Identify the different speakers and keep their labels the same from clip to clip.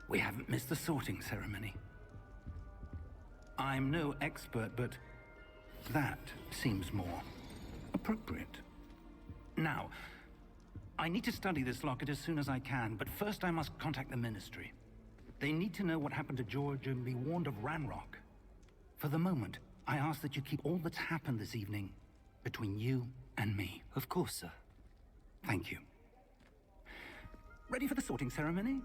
Speaker 1: We haven't missed the sorting ceremony. I'm no expert, but that seems more appropriate. Now, I need to study this locket as soon as I can, but first I must contact the Ministry. They need to know what happened to George and be warned of Ranrock. For the moment, I ask that you keep all that's happened this evening between you and me.
Speaker 2: Of course, sir.
Speaker 1: Thank you. Ready for the sorting ceremony?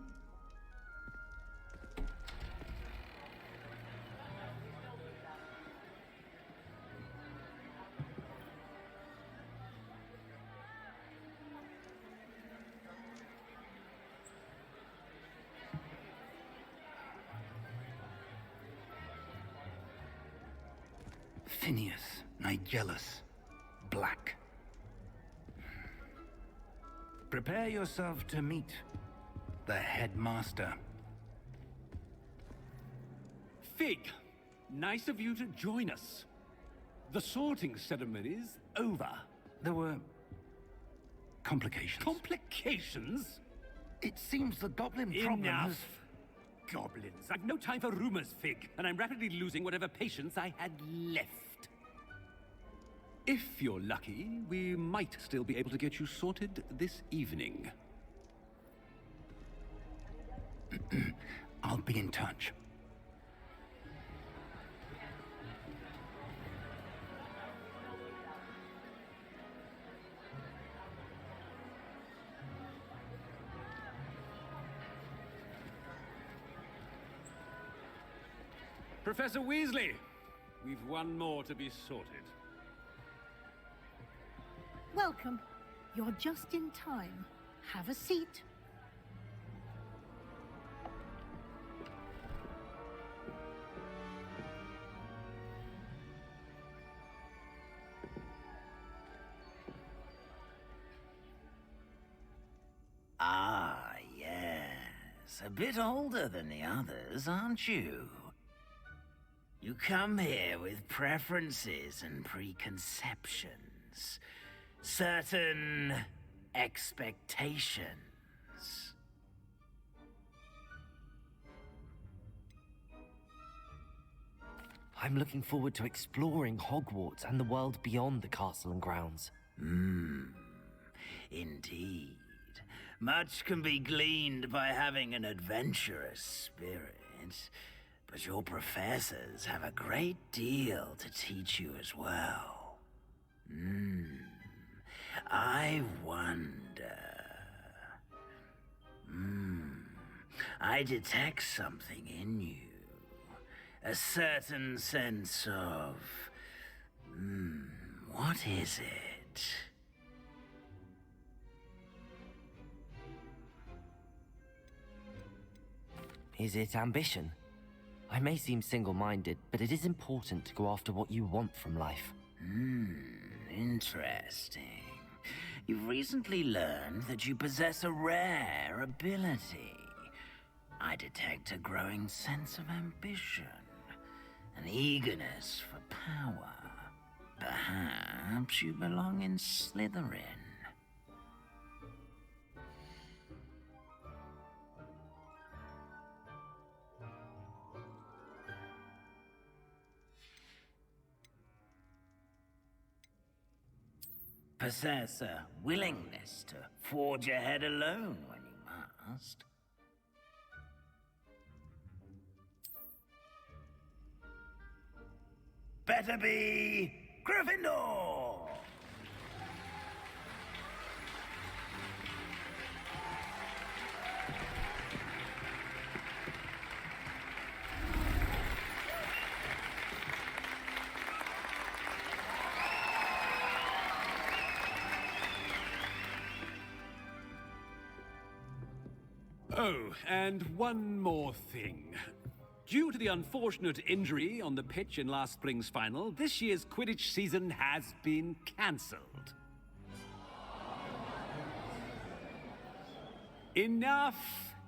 Speaker 1: Phineas, Nigellus, Black. Prepare yourself to meet the headmaster.
Speaker 3: Fig, nice of you to join us. The sorting ceremony's over.
Speaker 1: There were complications.
Speaker 3: Complications?
Speaker 1: It seems the goblin problem has...
Speaker 3: Enough! Goblins. I've no time for rumors, Fig, and I'm rapidly losing whatever patience I had left. If you're lucky, we might still be able to get you sorted this evening.
Speaker 1: I'll be in touch.
Speaker 3: Professor Weasley, we've one more to be sorted.
Speaker 4: Welcome. You're just in time. Have a seat.
Speaker 5: Ah, yes. A bit older than the others, aren't you? You come here with preferences and preconceptions. Certain expectations.
Speaker 2: I'm looking forward to exploring Hogwarts and the world beyond the castle and grounds.
Speaker 5: Indeed. Much can be gleaned by having an adventurous spirit, but your professors have a great deal to teach you as well. I wonder... I detect something in you. A certain sense of... what is it?
Speaker 2: Is it ambition? I may seem single-minded, but it is important to go after what you want from life.
Speaker 5: Interesting. You've recently learned that you possess a rare ability. I detect a growing sense of ambition, an eagerness for power. Perhaps you belong in Slytherin. Possess a willingness to forge ahead alone when you must. Better be Gryffindor!
Speaker 3: Oh, and one more thing. Due to the unfortunate injury on the pitch in last spring's final, this year's Quidditch season has been cancelled. Enough!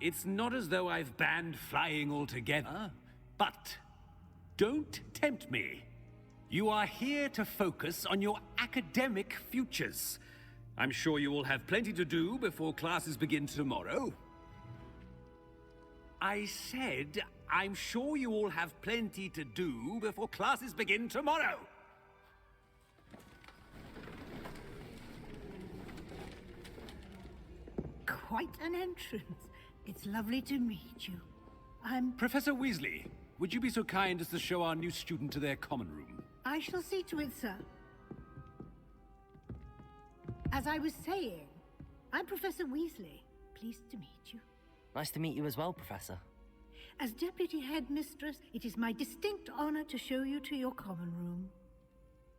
Speaker 3: It's not as though I've banned flying altogether, but don't tempt me. You are here to focus on your academic futures. I'm sure you will have plenty to do before classes begin tomorrow. I said I'm sure you all have plenty to do before classes begin tomorrow.
Speaker 4: Quite an entrance. It's lovely to meet you.
Speaker 3: Professor Weasley, would you be so kind as to show our new student to their common room?
Speaker 4: I shall see to it, sir. As I was saying, I'm Professor Weasley. Pleased to meet you.
Speaker 2: Nice to meet you as well, Professor.
Speaker 4: As Deputy Headmistress, it is my distinct honor to show you to your common room.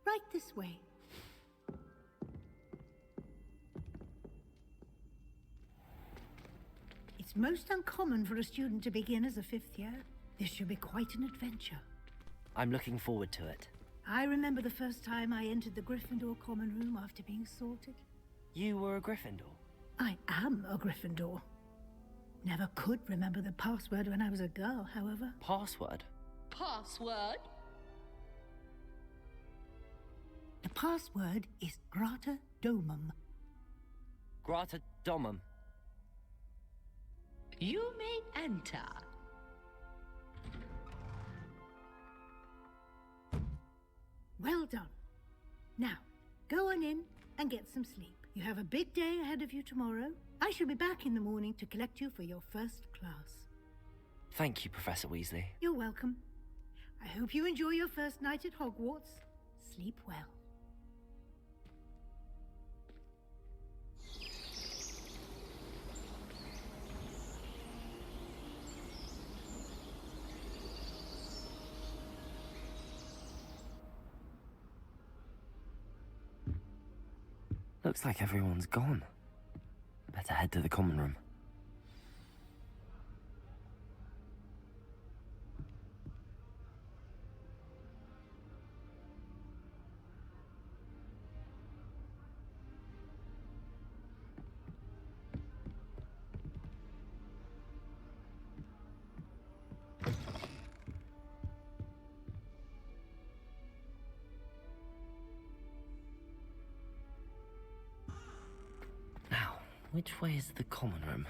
Speaker 4: Right this way. It's most uncommon for a student to begin as a fifth year. This should be quite an adventure.
Speaker 2: I'm looking forward to it.
Speaker 4: I remember the first time I entered the Gryffindor common room after being sorted.
Speaker 2: You were a Gryffindor?
Speaker 4: I am a Gryffindor. Never could remember the password when I was a girl, however.
Speaker 2: Password?
Speaker 6: Password?
Speaker 4: The password is Grata Domum.
Speaker 2: Grata Domum.
Speaker 6: You may enter.
Speaker 4: Well done. Now, go on in and get some sleep. You have a big day ahead of you tomorrow. I shall be back in the morning to collect you for your first class.
Speaker 2: Thank you, Professor Weasley.
Speaker 4: You're welcome. I hope you enjoy your first night at Hogwarts. Sleep well.
Speaker 2: Looks like everyone's gone. Better head to the common room. Which way is the common room?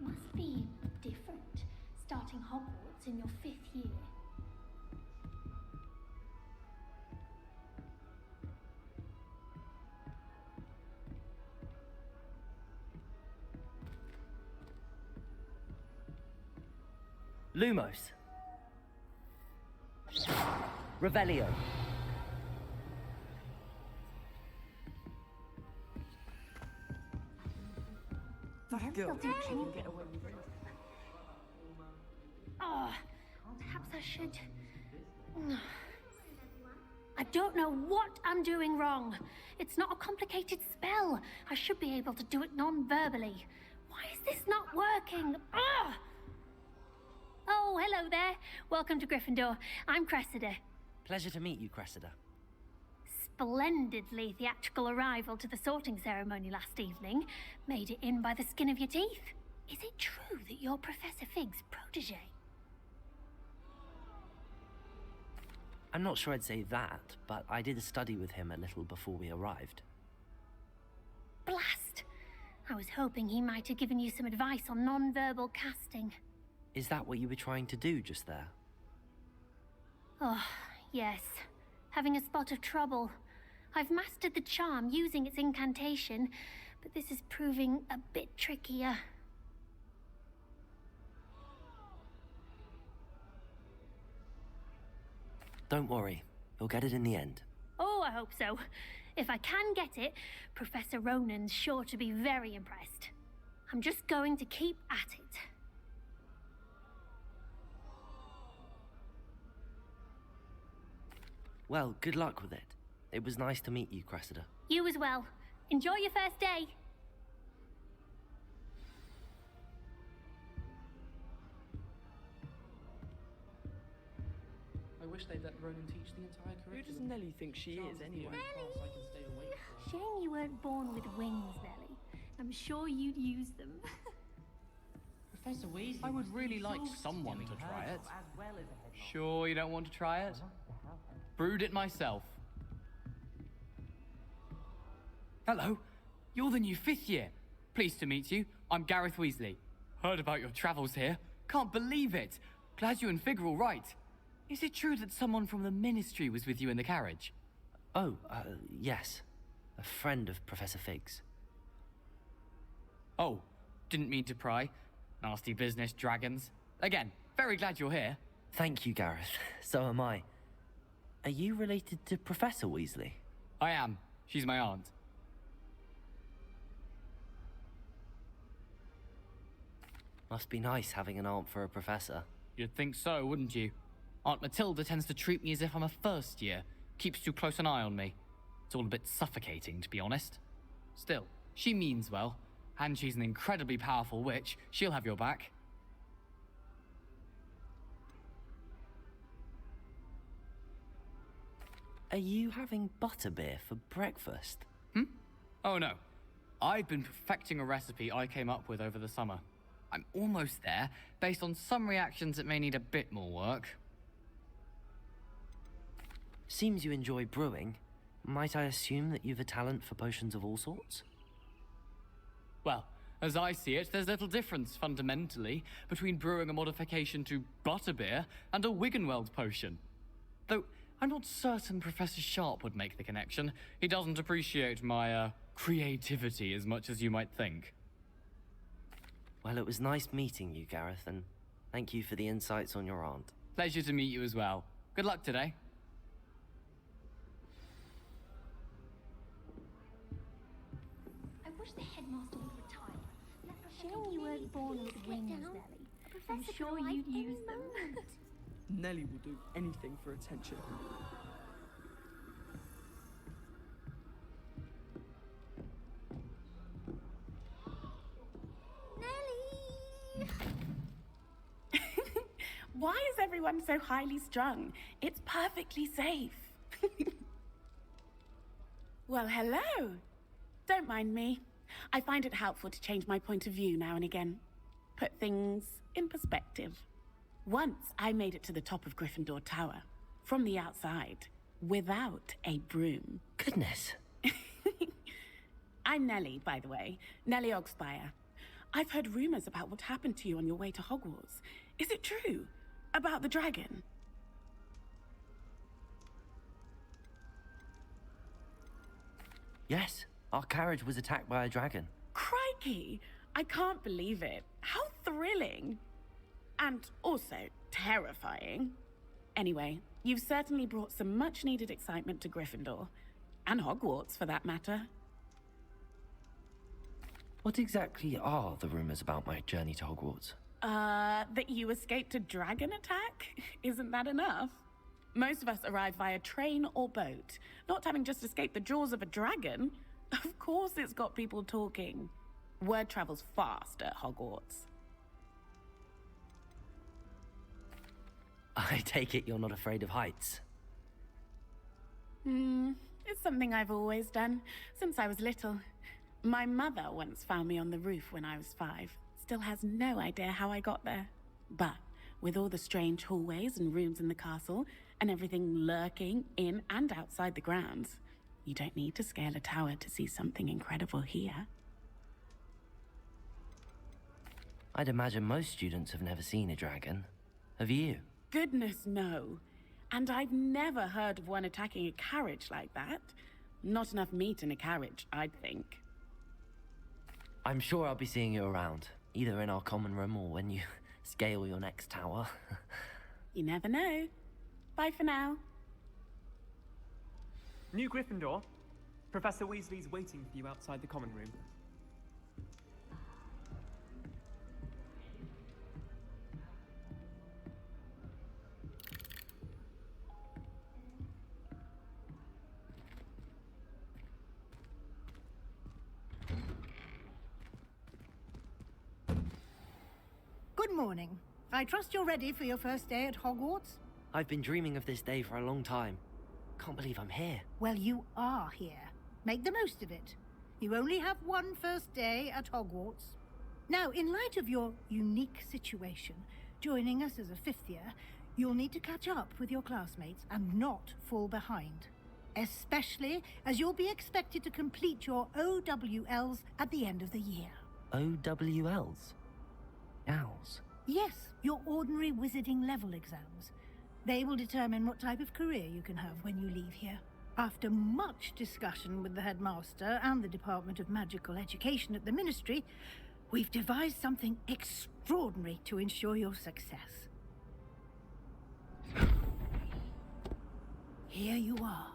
Speaker 7: Must be different, starting Hogwarts in your 5th year.
Speaker 2: Lumos. Revelio.
Speaker 7: Oh, perhaps I should. I don't know what I'm doing wrong. It's not a complicated spell. I should be able to do it non-verbally. Why is this not working? Ugh! Oh, hello there. Welcome to Gryffindor. I'm Cressida.
Speaker 2: Pleasure to meet you, Cressida.
Speaker 7: Splendidly theatrical arrival to the sorting ceremony last evening. Made it in by the skin of your teeth. Is it true that you're Professor Fig's protege?
Speaker 2: I'm not sure I'd say that, but I did study with him a little before we arrived.
Speaker 7: Blast! I was hoping he might have given you some advice on non-verbal casting.
Speaker 2: Is that what you were trying to do just there?
Speaker 7: Oh, yes. Having a spot of trouble. I've mastered the charm using its incantation, but this is proving a bit trickier.
Speaker 2: Don't worry, you'll get it in the end.
Speaker 7: Oh, I hope so. If I can get it, Professor Ronan's sure to be very impressed. I'm just going to keep at it.
Speaker 2: Well, good luck with it. It was nice to meet you, Cressida.
Speaker 7: You as well. Enjoy your first day.
Speaker 8: wish they'd let Ronan teach the entire
Speaker 9: Who does
Speaker 8: curriculum.
Speaker 9: Nelly think she is, anyway?
Speaker 8: Class I can stay awake for.
Speaker 7: Shame you weren't born with wings, Nelly. I'm sure you'd use them.
Speaker 10: Professor Weasley.
Speaker 9: I would really like someone to try it. Sure you don't want to try it? Brewed it myself. Hello, you're the new 5th year. Pleased to meet you. I'm Gareth Weasley. Heard about your travels here. Can't believe it. Glad you and Fig are all right. Is it true that someone from the Ministry was with you in the carriage?
Speaker 2: Oh, yes. A friend of Professor Fig's.
Speaker 9: Oh, didn't mean to pry. Nasty business, dragons. Again, very glad you're here.
Speaker 2: Thank you, Gareth. So am I. Are you related to Professor Weasley?
Speaker 9: I am. She's my aunt.
Speaker 2: Must be nice having an aunt for a professor.
Speaker 9: You'd think so, wouldn't you? Aunt Matilda tends to treat me as if I'm a first year. Keeps too close an eye on me. It's all a bit suffocating, to be honest. Still, she means well. And she's an incredibly powerful witch. She'll have your back.
Speaker 2: Are you having butterbeer for breakfast?
Speaker 9: Oh no. I've been perfecting a recipe I came up with over the summer. I'm almost there, based on some reactions that may need a bit more work.
Speaker 2: Seems you enjoy brewing. Might I assume that you've a talent for potions of all sorts?
Speaker 9: Well, as I see it, there's little difference, fundamentally, between brewing a modification to butterbeer and a Wiggenweld potion. Though, I'm not certain Professor Sharp would make the connection. He doesn't appreciate my, creativity as much as you might think.
Speaker 2: Well, it was nice meeting you, Gareth, and thank you for the insights on your aunt.
Speaker 9: Pleasure to meet you as well. Good luck today.
Speaker 7: I wish the headmaster would retire. Shame you weren't born with wings, Nelly. I'm sure you'd use them.
Speaker 9: Nelly will do anything for attention.
Speaker 7: Nelly!
Speaker 11: Why is everyone so highly strung? It's perfectly safe. Well, hello. Don't mind me. I find it helpful to change my point of view now and again. Put things in perspective. Once I made it to the top of Gryffindor Tower, from the outside, without a broom.
Speaker 2: Goodness.
Speaker 11: I'm Nellie, by the way. Nellie Ogspire. I've heard rumors about what happened to you on your way to Hogwarts. Is it true? About the dragon?
Speaker 2: Yes, our carriage was attacked by a dragon.
Speaker 11: Crikey! I can't believe it. How thrilling! And also terrifying. Anyway, you've certainly brought some much-needed excitement to Gryffindor. And Hogwarts, for that matter.
Speaker 2: What exactly are the rumors about my journey to Hogwarts?
Speaker 11: That you escaped a dragon attack? Isn't that enough? Most of us arrive via train or boat. Not having just escaped the jaws of a dragon. Of course it's got people talking. Word travels fast at Hogwarts.
Speaker 2: I take it you're not afraid of heights.
Speaker 11: It's something I've always done, since I was little. My mother once found me on the roof when I was 5. Still has no idea how I got there. But with all the strange hallways and rooms in the castle, and everything lurking in and outside the grounds, you don't need to scale a tower to see something incredible here.
Speaker 2: I'd imagine most students have never seen a dragon. Have you?
Speaker 11: Goodness, no. And I've never heard of one attacking a carriage like that. Not enough meat in a carriage, I'd think.
Speaker 2: I'm sure I'll be seeing you around, either in our common room or when you scale your next tower.
Speaker 11: You never know. Bye for now.
Speaker 12: New Gryffindor. Professor Weasley's waiting for you outside the common room.
Speaker 4: Good morning. I trust you're ready for your first day at Hogwarts.
Speaker 2: I've been dreaming of this day for a long time. Can't believe I'm here.
Speaker 4: Well, you are here. Make the most of it. You only have one first day at Hogwarts. Now, in light of your unique situation, joining us as a fifth year, you'll need to catch up with your classmates and not fall behind. Especially as you'll be expected to complete your OWLs at the end of the year.
Speaker 2: OWLs? Owls?
Speaker 4: Yes, your ordinary wizarding level exams. They will determine what type of career you can have when you leave here. After much discussion with the headmaster and the Department of Magical Education at the Ministry, we've devised something extraordinary to ensure your success. Here you are.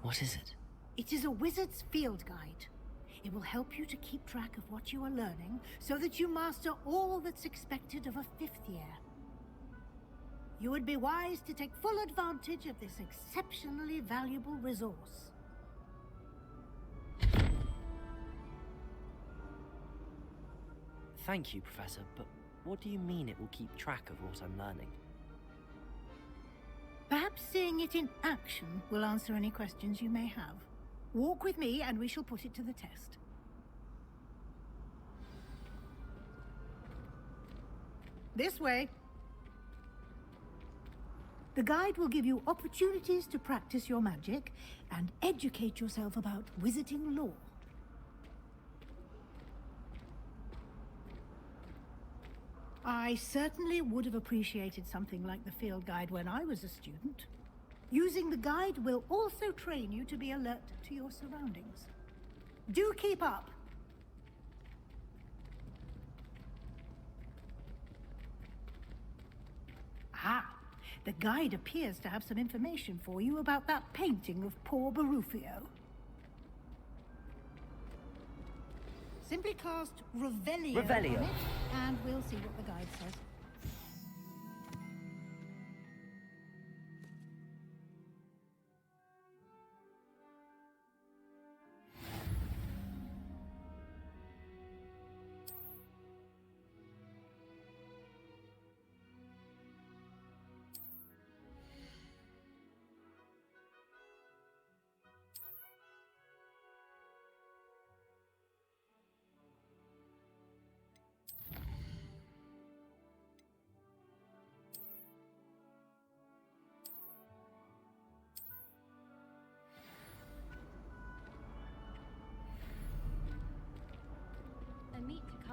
Speaker 2: What is it?
Speaker 4: It is a wizard's field guide. It will help you to keep track of what you are learning so that you master all that's expected of a fifth year. You would be wise to take full advantage of this exceptionally valuable resource.
Speaker 2: Thank you, Professor, but what do you mean it will keep track of what I'm learning?
Speaker 4: Perhaps seeing it in action will answer any questions you may have. Walk with me and we shall put it to the test. This way. The guide will give you opportunities to practice your magic and educate yourself about wizarding lore. I certainly would have appreciated something like the field guide when I was a student. Using the guide will also train you to be alert to your surroundings. Do keep up! Ah, the guide appears to have some information for you about that painting of poor Barufio. Simply cast Revelio on it, and we'll see what the guide says.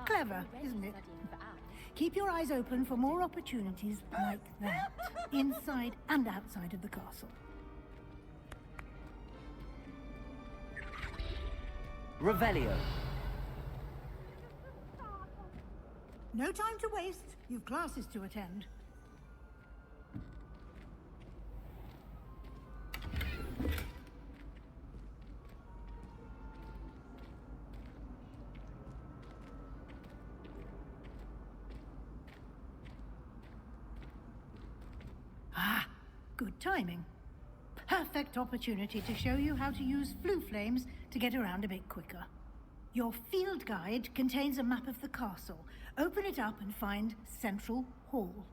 Speaker 4: Clever, isn't it? Keep your eyes open for more opportunities like that, inside and outside of the castle.
Speaker 2: Revelio.
Speaker 4: No time to waste. You've classes to attend. Good timing. Perfect opportunity to show you how to use flue flames to get around a bit quicker. Your field guide contains a map of the castle. Open it up and find Central Hall.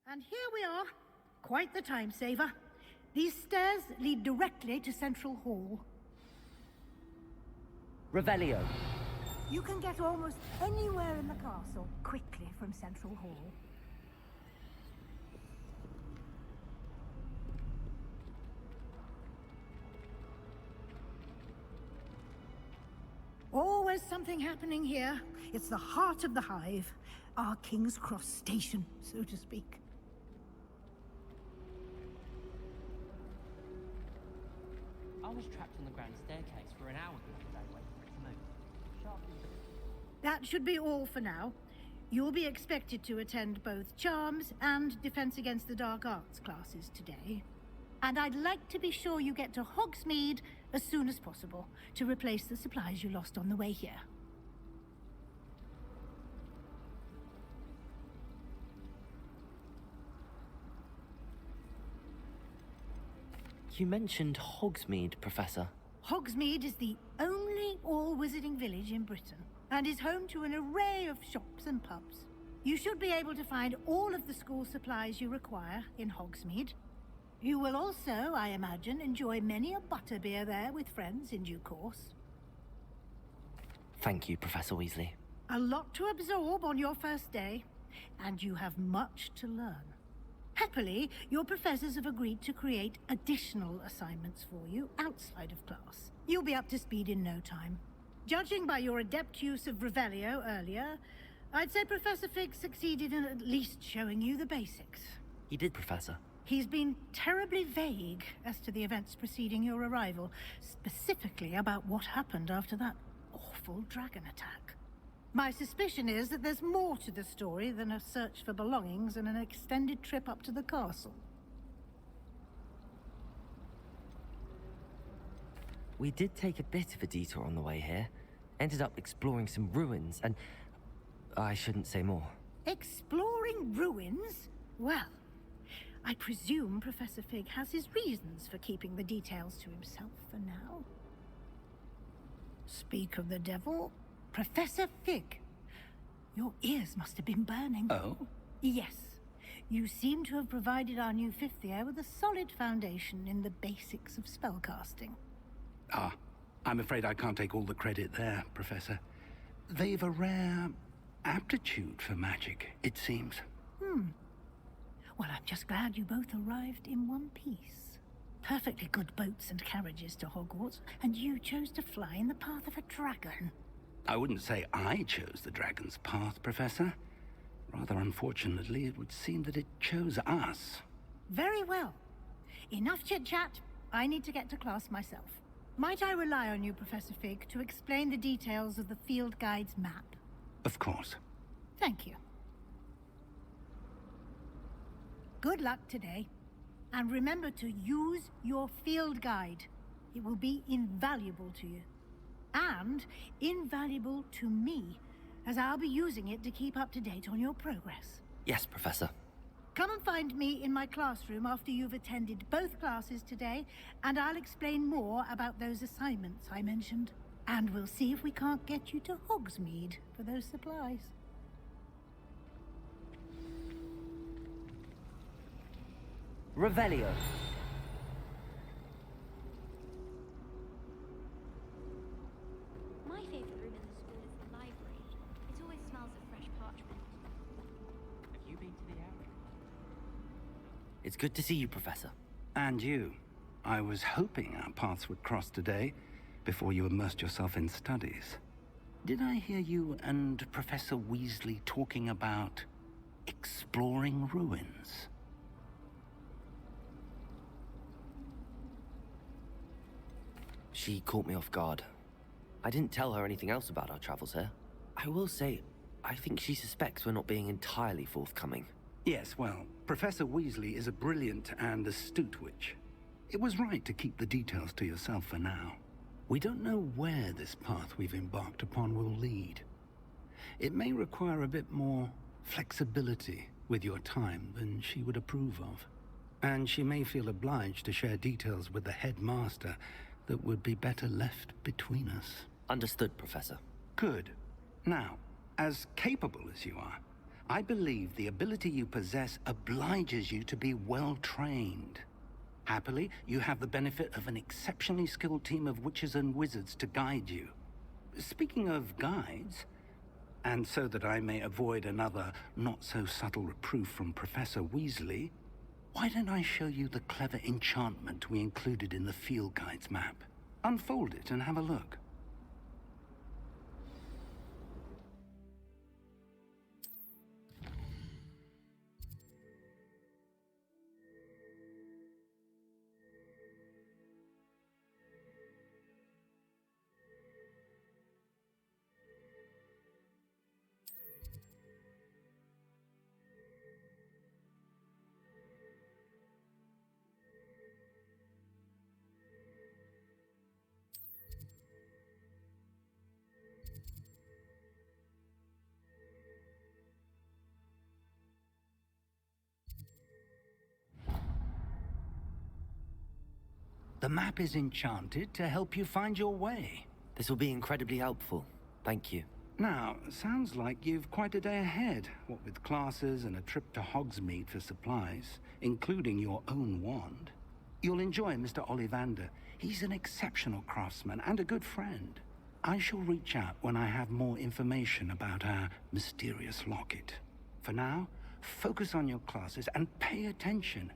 Speaker 4: And here we are. Quite the time saver. These stairs lead directly to Central Hall.
Speaker 2: Revelio.
Speaker 4: You can get almost anywhere in the castle quickly from Central Hall. Always something happening here. It's the heart of the hive. Our King's Cross station, so to speak.
Speaker 10: I was trapped on the grand staircase for an hour the other day waiting for it to move. Sharply.
Speaker 4: That should be all for now. You'll be expected to attend both Charms and Defense Against the Dark Arts classes today. And I'd like to be sure you get to Hogsmeade as soon as possible to replace the supplies you lost on the way here.
Speaker 2: You mentioned Hogsmeade, Professor.
Speaker 4: Hogsmeade is the only all-wizarding village in Britain, and is home to an array of shops and pubs. You should be able to find all of the school supplies you require in Hogsmeade. You will also, I imagine, enjoy many a butterbeer there with friends in due course.
Speaker 2: Thank you, Professor Weasley.
Speaker 4: A lot to absorb on your first day, and you have much to learn. Happily, your professors have agreed to create additional assignments for you outside of class. You'll be up to speed in no time. Judging by your adept use of Revelio earlier, I'd say Professor Fig succeeded in at least showing you the basics.
Speaker 2: He did, Professor.
Speaker 4: He's been terribly vague as to the events preceding your arrival, specifically about what happened after that awful dragon attack. My suspicion is that there's more to the story than a search for belongings and an extended trip up to the castle.
Speaker 2: We did take a bit of a detour on the way here. Ended up exploring some ruins and... I shouldn't say more.
Speaker 4: Exploring ruins? Well, I presume Professor Fig has his reasons for keeping the details to himself for now. Speak of the devil, Professor Fig. Your ears must have been burning.
Speaker 1: Oh?
Speaker 4: Yes. You seem to have provided our new fifth year with a solid foundation in the basics of spellcasting.
Speaker 1: Ah, I'm afraid I can't take all the credit there, Professor. They've a rare aptitude for magic, it seems.
Speaker 4: Well, I'm just glad you both arrived in one piece. Perfectly good boats and carriages to Hogwarts, and you chose to fly in the path of a dragon.
Speaker 1: I wouldn't say I chose the dragon's path, Professor. Rather unfortunately, it would seem that it chose us.
Speaker 4: Very well. Enough chit-chat. I need to get to class myself. Might I rely on you, Professor Fig, to explain the details of the field guide's map?
Speaker 1: Of course.
Speaker 4: Thank you. Good luck today. And remember to use your field guide. It will be invaluable to you. And invaluable to me, as I'll be using it to keep up to date on your progress.
Speaker 2: Yes, Professor.
Speaker 4: Come and find me in my classroom after you've attended both classes today, and I'll explain more about those assignments I mentioned. And we'll see if we can't get you to Hogsmeade for those supplies.
Speaker 2: Revelio.
Speaker 13: My favorite room in the school is the library. It always smells of fresh parchment.
Speaker 10: Have you been to the area?
Speaker 2: It's good to see you, Professor.
Speaker 1: And you. I was hoping our paths would cross today, before you immersed yourself in studies. Did I hear you and Professor Weasley talking about exploring ruins?
Speaker 2: She caught me off guard. I didn't tell her anything else about our travels here. I will say, I think she suspects we're not being entirely forthcoming.
Speaker 1: Yes, well, Professor Weasley is a brilliant and astute witch. It was right to keep the details to yourself for now. We don't know where this path we've embarked upon will lead. It may require a bit more flexibility with your time than she would approve of. And she may feel obliged to share details with the headmaster that would be better left between us.
Speaker 2: Understood, Professor.
Speaker 1: Good. Now, as capable as you are, I believe the ability you possess obliges you to be well-trained. Happily, you have the benefit of an exceptionally skilled team of witches and wizards to guide you. Speaking of guides, and so that I may avoid another not-so-subtle reproof from Professor Weasley, why don't I show you the clever enchantment we included in the field guide's map? Unfold it and have a look. The map is enchanted to help you find your way.
Speaker 2: This will be incredibly helpful. Thank you.
Speaker 1: Now, sounds like you've quite a day ahead, what with classes and a trip to Hogsmeade for supplies, including your own wand. You'll enjoy Mr. Ollivander. He's an exceptional craftsman and a good friend. I shall reach out when I have more information about our mysterious locket. For now, focus on your classes and pay attention.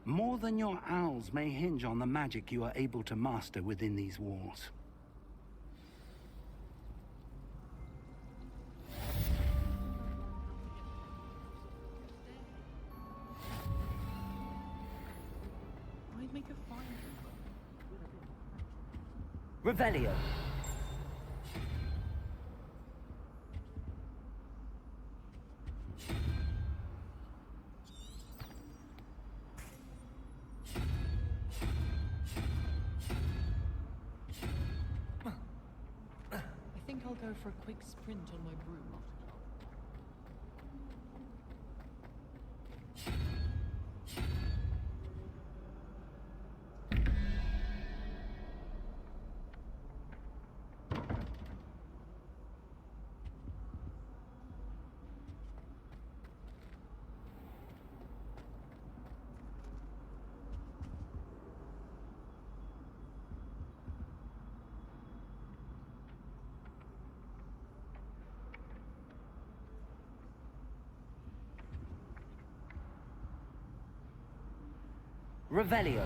Speaker 1: More than your owls may hinge on the magic you are able to master within these walls.
Speaker 8: I'd make a fine.
Speaker 2: Revelio.
Speaker 8: I think I'll go for a quick sprint on my broom.
Speaker 2: Revelio.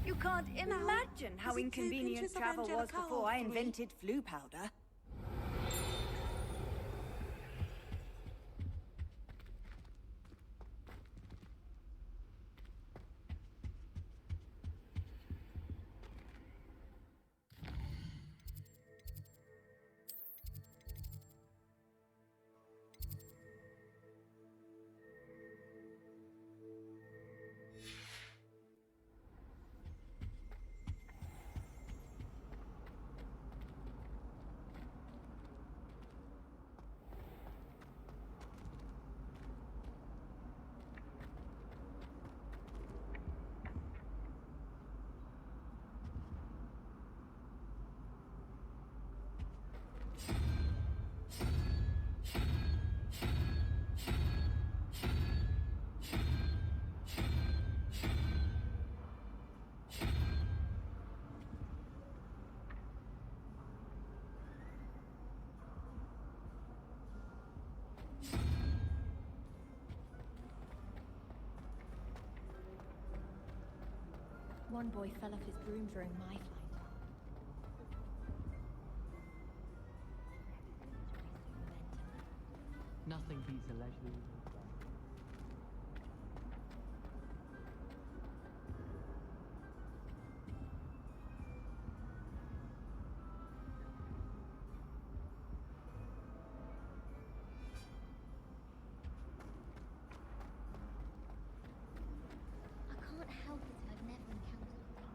Speaker 14: You can't imagine how inconvenient travel was before I invented flu powder.
Speaker 13: One boy fell off his broom during my flight.
Speaker 10: Nothing beats a leisurely evening.
Speaker 13: I can't help it if I've never encountered danger.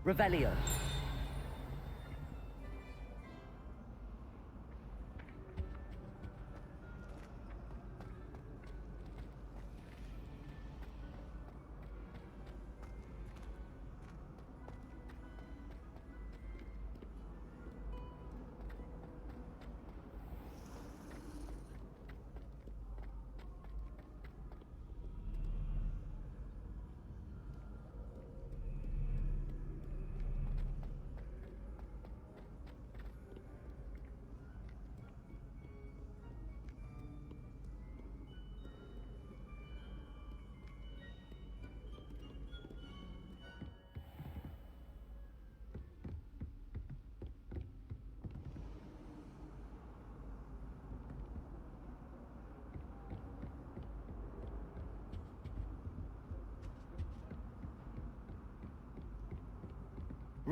Speaker 2: Revelio.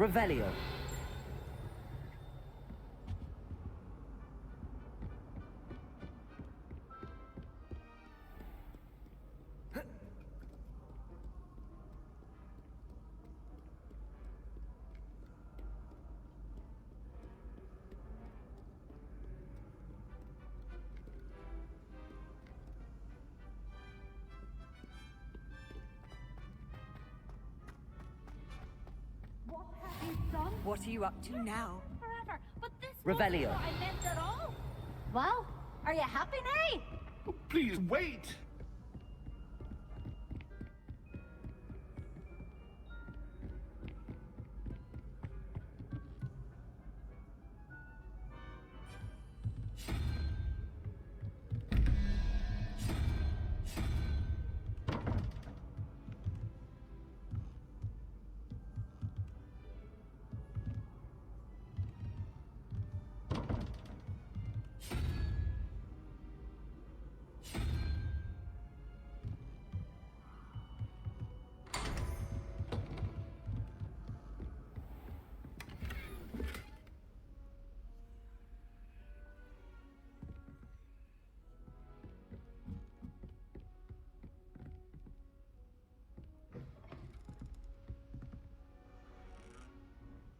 Speaker 2: Revelio.
Speaker 14: What are you up to now?
Speaker 7: Forever, but this
Speaker 2: Revelio.
Speaker 7: wasn't what I meant at all. Well, are you happy now?
Speaker 15: Please wait!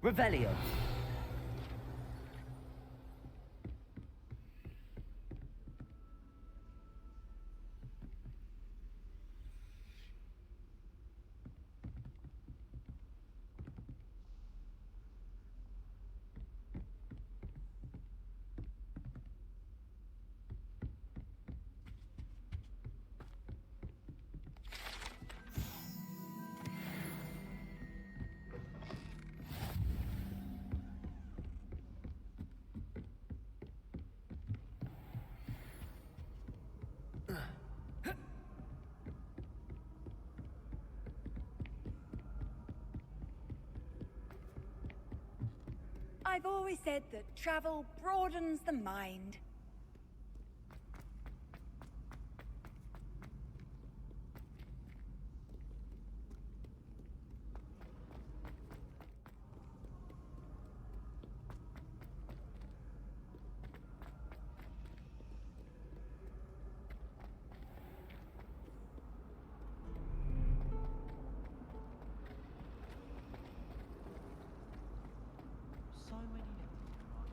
Speaker 2: Revelio.
Speaker 14: I've always said that travel broadens the mind.
Speaker 10: So many letters everywhere.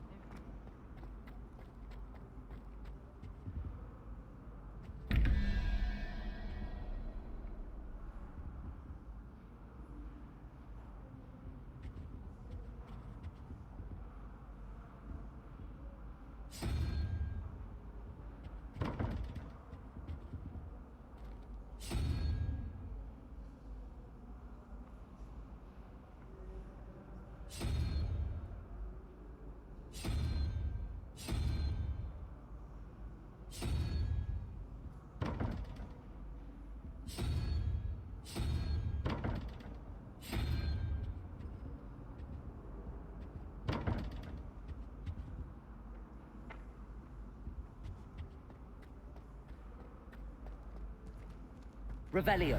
Speaker 2: Revelio.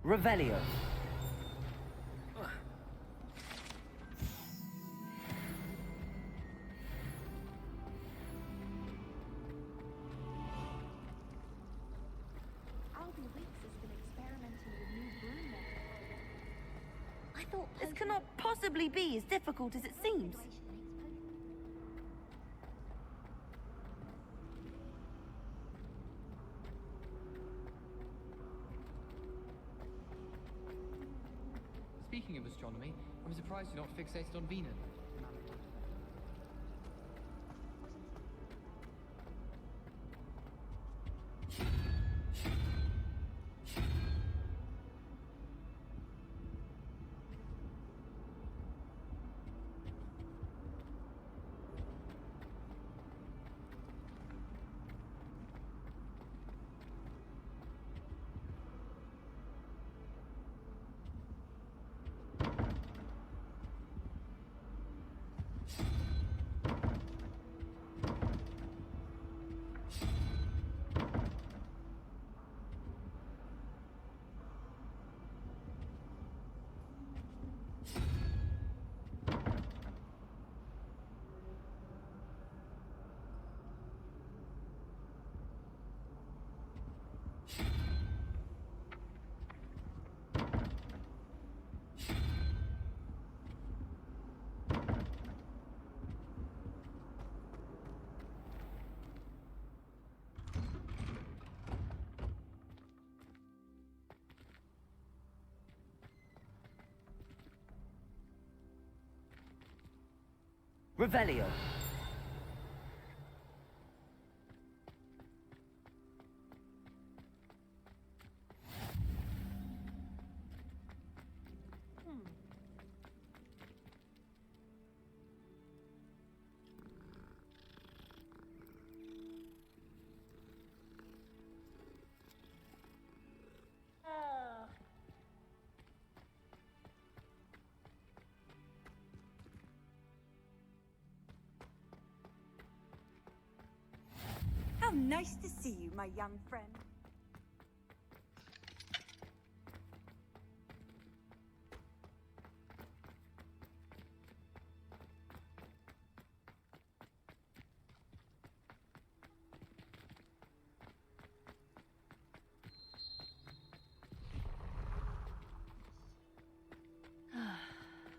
Speaker 2: Revelio.
Speaker 13: Albie Weeks has been experimenting with new broom methods. I thought
Speaker 14: This cannot possibly be as difficult as it seems.
Speaker 10: Speaking
Speaker 9: speaking of astronomy, I'm surprised you're not fixated on Venus.
Speaker 2: Revelio.
Speaker 14: How nice to see you, my young friend.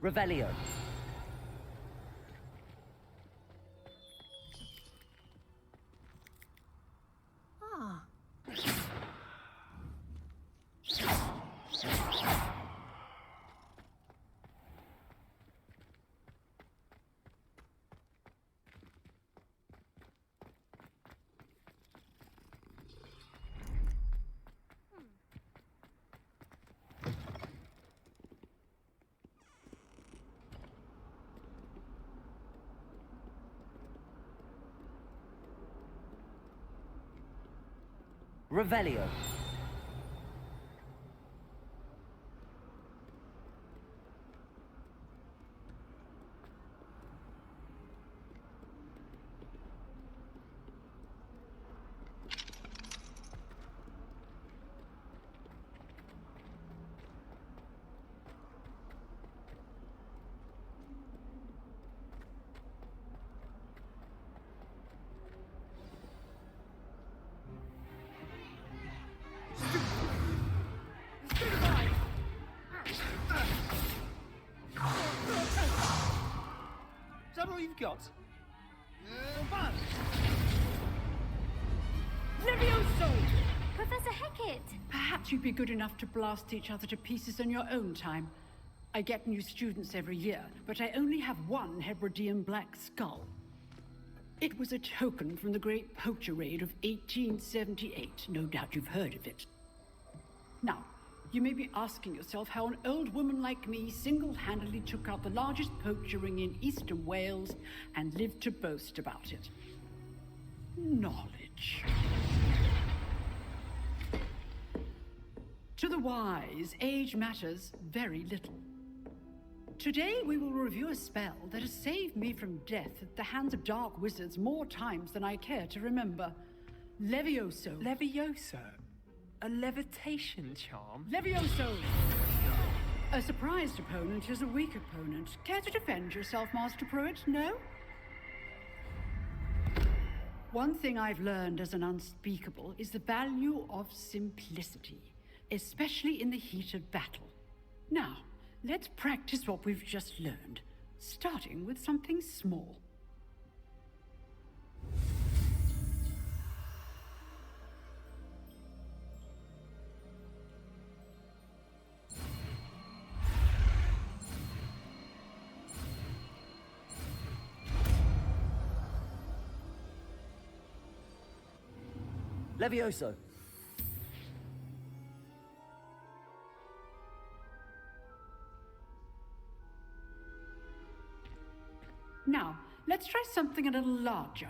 Speaker 2: Revelio. Revelio.
Speaker 1: Is that all you've got? Fun!
Speaker 16: Levioso!
Speaker 7: Professor Hecat!
Speaker 16: Perhaps you'd be good enough to blast each other to pieces in your own time. I get new students every year, but I only have one Hebridean black skull. It was a token from the Great Poacher Raid of 1878. No doubt you've heard of it. Now, you may be asking yourself how an old woman like me single-handedly took out the largest poacher ring in eastern Wales and lived to boast about it. Knowledge. To the wise, age matters very little. Today we will review a spell that has saved me from death at the hands of dark wizards more times than I care to remember. Levioso.
Speaker 12: Levioso? A levitation charm?
Speaker 16: Levioso! A surprised opponent is a weak opponent. Care to defend yourself, Master Pruitt? No? One thing I've learned as an unspeakable is the value of simplicity, especially in the heat of battle. Now, let's practice what we've just learned, starting with something small.
Speaker 2: Levioso!
Speaker 16: Now, let's try something a little larger.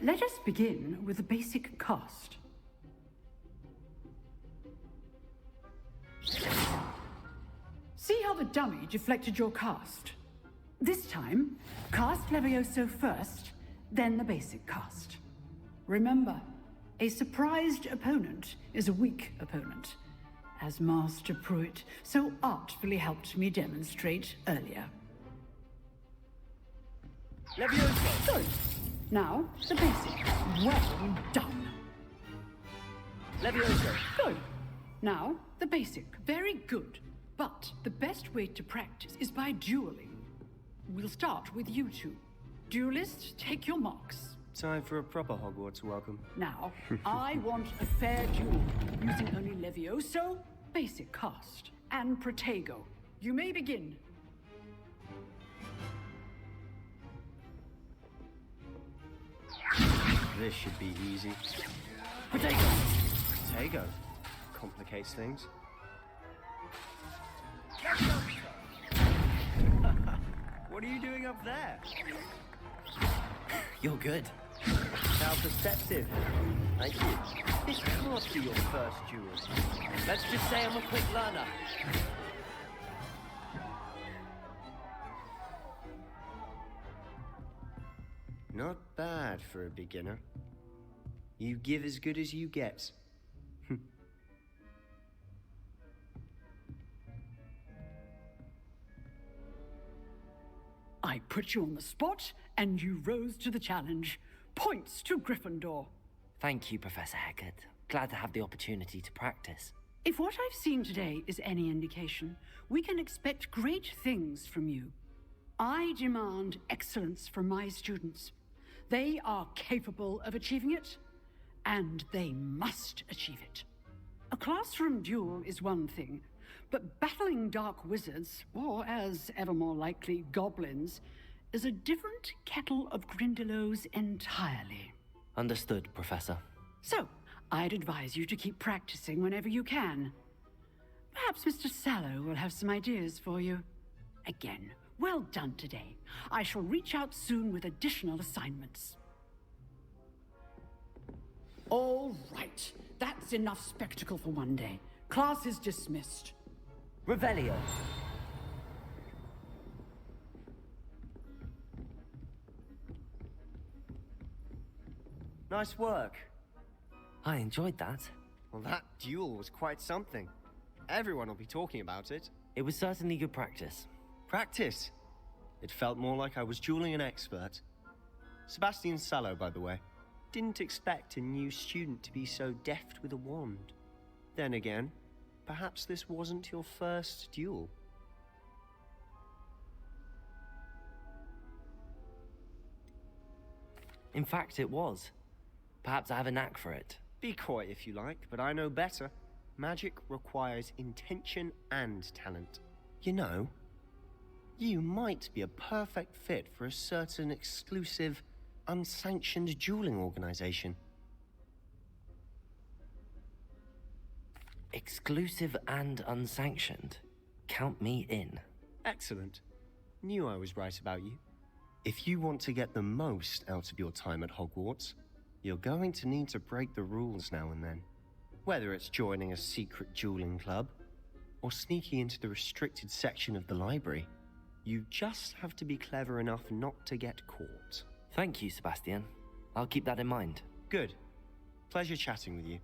Speaker 16: Let us begin with the basic cast. See how the dummy deflected your cast? This time, cast Levioso first, then the basic cast. Remember, a surprised opponent is a weak opponent, as Master Pruitt so artfully helped me demonstrate earlier.
Speaker 2: Levioso!
Speaker 16: Good. Now, the basic. Well done.
Speaker 2: Levioso!
Speaker 16: Good. Now, the basic. Very good. But the best way to practice is by dueling. We'll start with you two. Duelists, take your marks.
Speaker 17: Time for a proper Hogwarts welcome.
Speaker 16: Now, I want a fair duel, using only Levioso, basic cast, and Protego. You may begin.
Speaker 17: This should be easy.
Speaker 2: Protego!
Speaker 17: Protego. Complicates things. What are you doing up there?
Speaker 2: You're good.
Speaker 17: How perceptive. Thank you. This can't be your first duel.
Speaker 2: Let's just say I'm a quick learner.
Speaker 17: Not bad for a beginner. You give as good as you get.
Speaker 16: I put you on the spot, and you rose to the challenge. Points to Gryffindor.
Speaker 2: Thank you, Professor Hecat. Glad to have the opportunity to practice.
Speaker 16: If what I've seen today is any indication, we can expect great things from you. I demand excellence from my students. They are capable of achieving it, and they must achieve it. A classroom duel is one thing, but battling dark wizards, or as ever more likely, goblins, is a different kettle of Grindylows entirely.
Speaker 2: Understood, Professor.
Speaker 16: So, I'd advise you to keep practicing whenever you can. Perhaps Mr. Sallow will have some ideas for you. Again, well done today. I shall reach out soon with additional assignments. All right. That's enough spectacle for one day. Class is dismissed.
Speaker 2: Revelio.
Speaker 17: Nice work.
Speaker 2: I enjoyed that.
Speaker 17: Well, that duel was quite something. Everyone will be talking about it.
Speaker 2: It was certainly good practice.
Speaker 17: Practice? It felt more like I was dueling an expert. Sebastian Sallow, by the way. Didn't expect a new student to be so deft with a wand. Then again, perhaps this wasn't your first duel.
Speaker 2: In fact, it was. Perhaps I have a knack for it.
Speaker 17: Be coy if you like, but I know better. Magic requires intention and talent. You know, you might be a perfect fit for a certain exclusive, unsanctioned dueling organization.
Speaker 2: Exclusive and unsanctioned. Count me in.
Speaker 17: Excellent. Knew I was right about you. If you want to get the most out of your time at Hogwarts, you're going to need to break the rules now and then. Whether it's joining a secret dueling club, or sneaking into the restricted section of the library, you just have to be clever enough not to get caught.
Speaker 2: Thank you, Sebastian. I'll keep that in mind.
Speaker 17: Good. Pleasure chatting with you.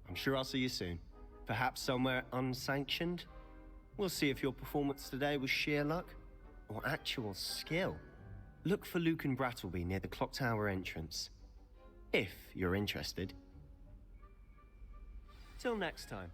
Speaker 17: I'm sure I'll see you soon. Perhaps somewhere unsanctioned? We'll see if your performance today was sheer luck, or actual skill. Look for Luke and Brattleby near the clock tower entrance. If you're interested. Till next time.